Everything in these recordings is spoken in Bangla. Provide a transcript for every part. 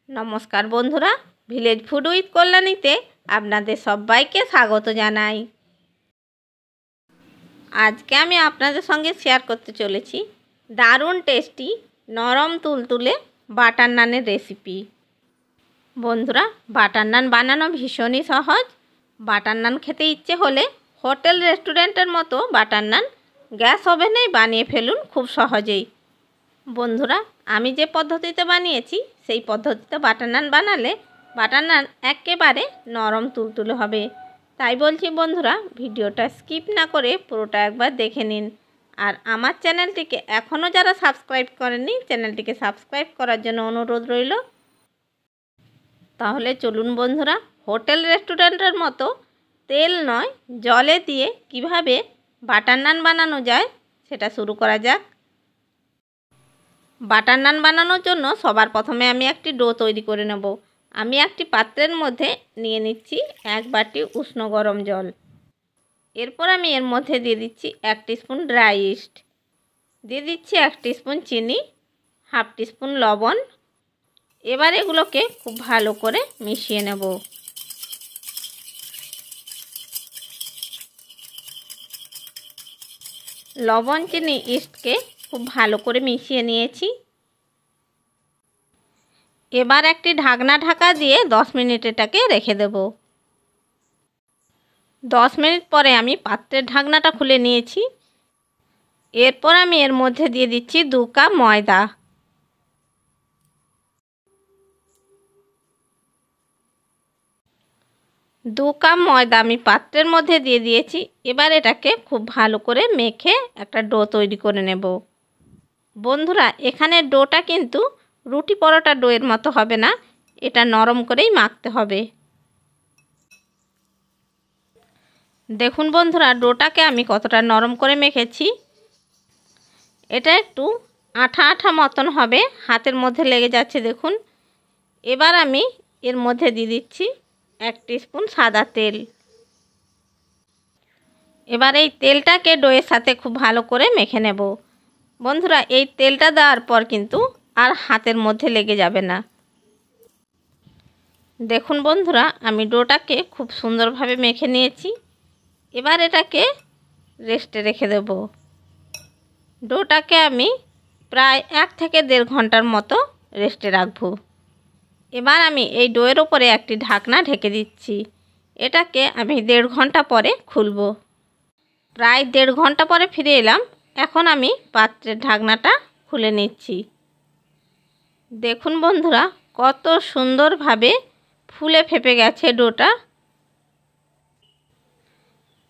নমস্কার বন্ধুরা, ভিলেজ ফুড উইথ কল্যাণীতে আপনাদের সবাইকে স্বাগত জানাই। আজকে আমি আপনাদের সঙ্গে শেয়ার করতে চলেছি দারুণ টেস্টি নরম তুলতুলে বাটার নানের রেসিপি। বন্ধুরা, বাটার নান বানানো ভীষণই সহজ। বাটার নান খেতে ইচ্ছে হলে হোটেল রেস্টুরেন্টের মতো বাটার নান গ্যাস ওভেনেই বানিয়ে ফেলুন খুব সহজেই। বন্ধুরা, আমি যে পদ্ধতিতে বানিয়েছি সেই পদ্ধতিতে বাটার নান বানালে বাটার নান একেবারে নরম তুলতুলে হবে। তাই বলছি বন্ধুরা, ভিডিওটা স্কিপ না করে পুরোটা একবার দেখে নিন। আর আমার চ্যানেলটিকে এখনও যারা সাবস্ক্রাইব করেননি, চ্যানেলটিকে সাবস্ক্রাইব করার জন্য অনুরোধ রইল। তাহলে চলুন বন্ধুরা, হোটেল রেস্টুরেন্টের মতো তেল নয় জলে দিয়ে কিভাবে বাটার নান বানানো যায় সেটা শুরু করা যাক। বাটার নান বানানোর জন্য সবার প্রথমে আমি একটি ডো তৈরি করে নেব। আমি একটি পাত্রের মধ্যে নিয়ে নিচ্ছি 1 বাটি উষ্ণ গরম জল। এরপর আমি এর মধ্যে দিয়ে দিচ্ছি 1 টিস্পুন ড্রাই ইস্ট, দিয়ে দিচ্ছি 1 টিস্পুন চিনি, 1/2 টিস্পুন লবণ। এবার এগুলোকে খুব ভালো করে মিশিয়ে নেব। লবণ, চিনি, ইস্টকে খুব ভালো করে মিশিয়ে নিয়েছি। এবার একটি ঢাকনা ঢাকা দিয়ে 10 মিনিট এটাকে রেখে দেব। 10 মিনিট পরে আমি পাত্রের ঢাকনাটা খুলে নিয়েছি। এরপর আমি এর মধ্যে দিয়ে দিচ্ছি 2 কাপ ময়দা। দু কাপ ময়দা আমি পাত্রের মধ্যে দিয়ে দিয়েছি। এবার এটাকে খুব ভালো করে মেখে একটা ডো তৈরি করে নেব। বন্ধুরা, এখানে ডোটা কিন্তু রুটি পরোটা ডোয়ের মতো হবে না, এটা নরম করেই মাখতে হবে। দেখুন বন্ধুরা, ডোটাকে আমি কতটা নরম করে মেখেছি। এটা একটু আঠা আঠা মতন হবে, হাতের মধ্যে লেগে যাচ্ছে দেখুন। এবার আমি এর মধ্যে দিয়ে দিচ্ছি 1 টিস্পুন সাদা তেল। এবার এই তেলটাকে ডোয়ের সাথে খুব ভালো করে মেখে নেব। বন্ধুরা, এই তেলটা দেওয়ার পর কিন্তু আর হাতের মধ্যে লেগে যাবে না। দেখুন বন্ধুরা, আমি ডোটাকে খুব সুন্দরভাবে মেখে নিয়েছি। এবার এটাকে রেস্টে রেখে দেব। ডোটাকে আমি প্রায় 1 থেকে 1.5 ঘন্টার মতো রেস্টে রাখব। এবার আমি এই ডোয়ের ওপরে একটি ঢাকনা ঢেকে দিচ্ছি। এটাকে আমি 1.5 ঘন্টা পরে খুলব। প্রায় 1.5 ঘন্টা পরে ফিরে এলাম। এখন আমি পাত্রের ঢাকনাটা খুলে নিচ্ছি। দেখুন বন্ধুরা, কত সুন্দরভাবে ফুলে ফেপে গেছে ডোটা।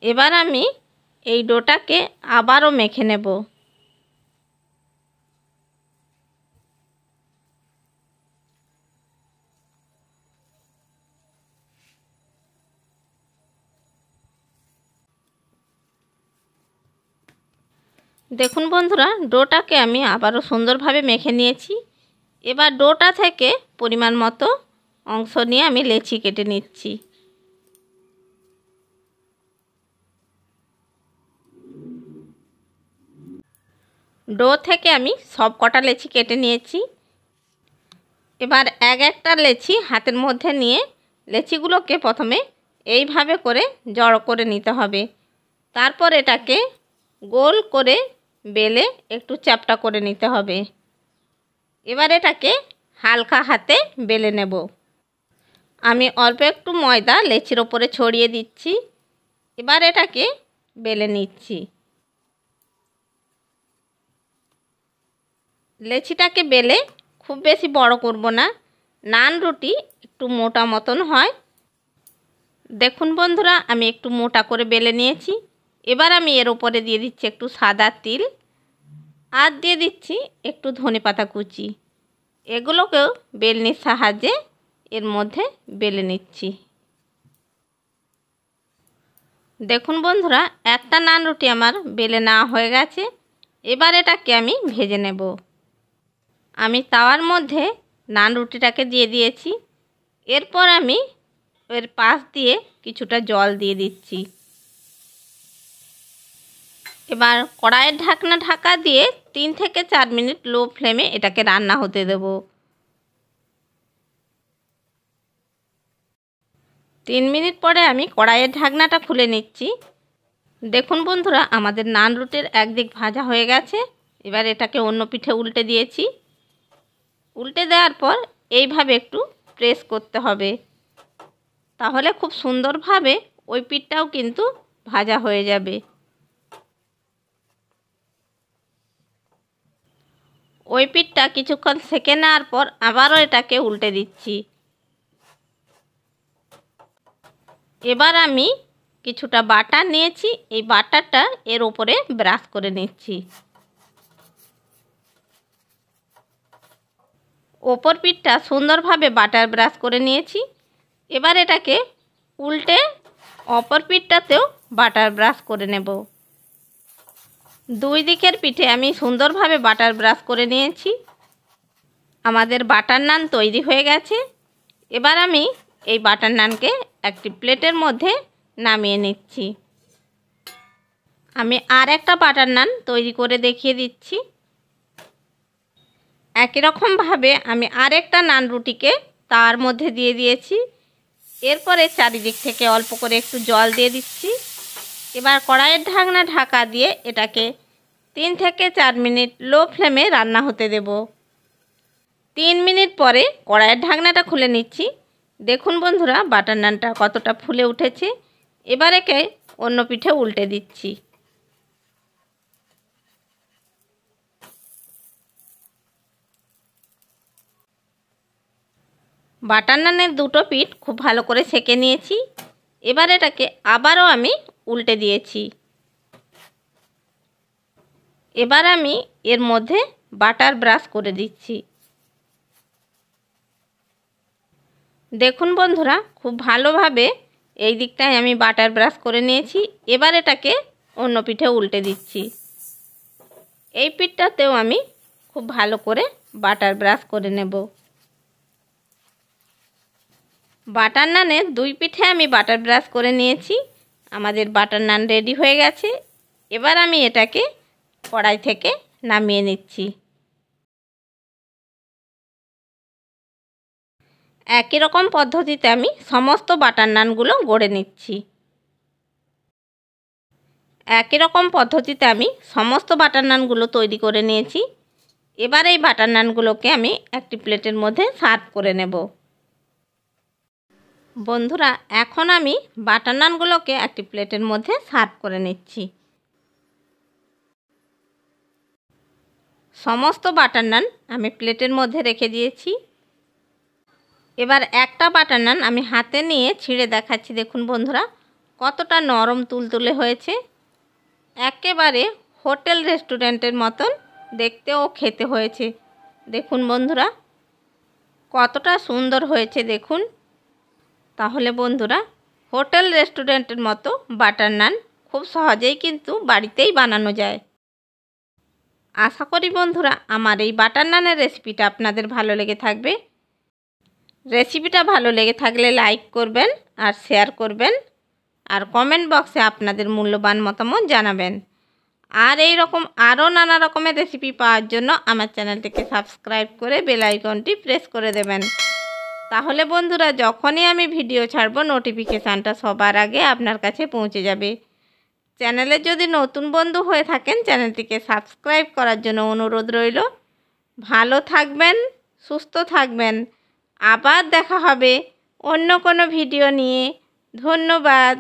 এবার আমি এই ডোটাকে আবারও মেখে নেব। দেখুন বন্ধুরা, ডোটাকে আমি আবারও সুন্দরভাবে মেখে নিয়েছি। এবার ডোটা থেকে পরিমাণ মতো অংশ নিয়ে আমি লেচি কেটে নিচ্ছি। ডো থেকে আমি সব কটা লেচি কেটে নিয়েছি। এবার একটা লেচি হাতের মধ্যে নিয়ে লেচিগুলোকে প্রথমে এইভাবে করে জড়ো করে নিতে হবে। তারপর এটাকে গোল করে বেলে একটু চ্যাপ্টা করে নিতে হবে। এবার এটাকে হালকা হাতে বেলে নেব। আমি অল্প একটু ময়দা লেচির ওপরে ছড়িয়ে দিচ্ছি। এবার এটাকে বেলে নিচ্ছি। লেচিটাকে বেলে খুব বেশি বড় করব না, নান রুটি একটু মোটা মতন হয়। দেখুন বন্ধুরা, আমি একটু মোটা করে বেলে নিয়েছি। এবার আমি এর ওপরে দিয়ে দিচ্ছি একটু সাদা তিল, আর দিয়ে দিচ্ছি একটু ধনেপাতা কুচি। এগুলোকেও বেলনির সাহায্যে এর মধ্যে বেলে নিচ্ছি। দেখুন বন্ধুরা, একটা নান রুটি আমার বেলে নেওয়া হয়ে গেছে। এবার এটাকে আমি ভেজে নেব। আমি তাওয়ার মধ্যে নান রুটিটাকে দিয়ে দিয়েছি। এরপর আমি এর পাশ দিয়ে কিছুটা জল দিয়ে দিচ্ছি। এবার কড়াইয়ের ঢাকনা ঢাকা দিয়ে 3 থেকে 4 মিনিট লো ফ্লেমে এটাকে রান্না হতে দেব। 3 মিনিট পরে আমি কড়াইয়ের ঢাকনাটা খুলে নিচ্ছি। দেখুন বন্ধুরা, আমাদের নান রুটির একদিক ভাজা হয়ে গেছে। এবার এটাকে অন্য পিঠে উল্টে দিয়েছি। উল্টে দেওয়ার পর এইভাবে একটু প্রেস করতে হবে, তাহলে খুব সুন্দরভাবে ওই পিঠটাও কিন্তু ভাজা হয়ে যাবে। ওই পিঠটা কিছুক্ষণ সেঁকে নেওয়ার পর আবারও এটাকে উল্টে দিচ্ছি। এবার আমি কিছুটা বাটার নিয়েছি, এই বাটারটা এর উপরে ব্রাশ করে নিচ্ছি। ওপর পিঠটা সুন্দরভাবে বাটার ব্রাশ করে নিয়েছি। এবার এটাকে উল্টে অপর পিঠটাতেও বাটার ব্রাশ করে নেব। দুই দিকের পিঠে আমি সুন্দরভাবে বাটার ব্রাশ করে নিয়েছি। আমাদের বাটার নান তৈরি হয়ে গেছে। এবার আমি এই বাটার নানকে একটি প্লেটের মধ্যে নামিয়ে নিচ্ছি। আমি আর একটা বাটার নান তৈরি করে দেখিয়ে দিচ্ছি। একই রকমভাবে আমি আরেকটা নান রুটিকে তার মধ্যে দিয়ে দিয়েছি। এরপরে চারিদিক থেকে অল্প করে একটু জল দিয়ে দিচ্ছি। এবার কড়াইয়ের ঢাকনা ঢাকা দিয়ে এটাকে 3 থেকে 4 মিনিট লো ফ্লেমে রান্না হতে দেব। 3 মিনিট পরে কড়াইয়ের ঢাকনাটা খুলে নিচ্ছি। দেখুন বন্ধুরা, বাটার নানটা কতটা ফুলে উঠেছে। এবার একে অন্য পিঠে উল্টে দিচ্ছি। বাটার নানের দুটো পিঠ খুব ভালো করে সেঁকে নিয়েছি। এবার এটাকে আবারও আমি উল্টে দিয়েছি। এবার আমি এর মধ্যে বাটার ব্রাশ করে দিচ্ছি। দেখুন বন্ধুরা, খুব ভালোভাবে এই দিকটায় আমি বাটার ব্রাশ করে নিয়েছি। এবার এটাকে অন্য পিঠে উল্টে দিচ্ছি। এই পিঠটাতেও আমি খুব ভালো করে বাটার ব্রাশ করে নেব। বাটার নানের দুই পিঠে আমি বাটার ব্রাশ করে নিয়েছি। আমাদের বাটার নান রেডি হয়ে গেছে। এবার আমি এটাকে কড়াই থেকে নামিয়ে নিচ্ছি। একই রকম পদ্ধতিতে আমি সমস্ত বাটার নানগুলো গড়ে নিচ্ছি। একই রকম পদ্ধতিতে আমি সমস্ত বাটার নানগুলো তৈরি করে নিয়েছি। এবার এই বাটার নানগুলোকে আমি একটি প্লেটের মধ্যে সার্ভ করে নেব। বন্ধুরা, এখন আমি বাটার নানগুলোকে একটি প্লেটের মধ্যে সার্ভ করে নিচ্ছি। সমস্ত বাটার নান আমি প্লেটের মধ্যে রেখে দিয়েছি। এবার একটা বাটার নান আমি হাতে নিয়ে ছিঁড়ে দেখাচ্ছি। দেখুন বন্ধুরা, কতটা নরম তুলতুলে হয়েছে। একেবারে হোটেল রেস্টুরেন্টের মতন দেখতে ও খেতে হয়েছে। দেখুন বন্ধুরা, কতটা সুন্দর হয়েছে দেখুন। তাহলে বন্ধুরা, হোটেল রেস্টুরেন্টের মতো বাটার নান খুব সহজেই কিন্তু বাড়িতেই বানানো যায়। আশা করি বন্ধুরা, আমার এই বাটার নানের রেসিপিটা আপনাদের ভালো লেগে থাকবে। রেসিপিটা ভালো লেগে থাকলে লাইক করবেন আর শেয়ার করবেন, আর কমেন্ট বক্সে আপনাদের মূল্যবান মতামত জানাবেন। আর এই রকম আরও নানা রকমের রেসিপি পাওয়ার জন্য আমার চ্যানেলটিকে সাবস্ক্রাইব করে বেল আইকনটি প্রেস করে দেবেন। তাহলে বন্ধুরা, যখনই আমি ভিডিও ছাড়ব নোটিফিকেশানটা সবার আগে আপনার কাছে পৌঁছে যাবে। চ্যানেলে যদি নতুন বন্ধু হয়ে থাকেন, চ্যানেলটিকে সাবস্ক্রাইব করার জন্য অনুরোধ রইল। ভালো থাকবেন, সুস্থ থাকবেন। আবার দেখা হবে অন্য কোনো ভিডিও নিয়ে। ধন্যবাদ।